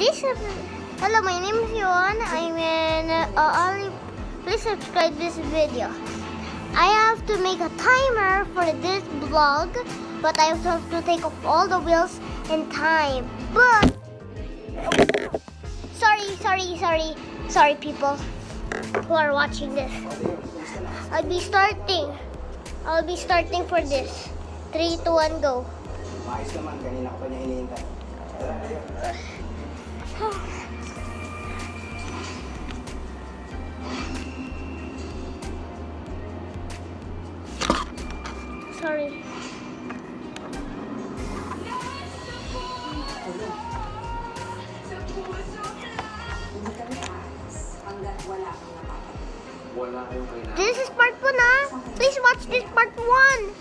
Hello, my name is Yuan. I'm in Ali. Please subscribe this video. I have to make a timer for this vlog, but I have to take off all the wheels in time. But sorry people who are watching this. I'll be starting for this. 3, 2, 1, go. Maayos naman, kanina ko pa niya hinihintay. Sorry. Wala kayong kailangan. This is part 1, ah. Please watch this part 1.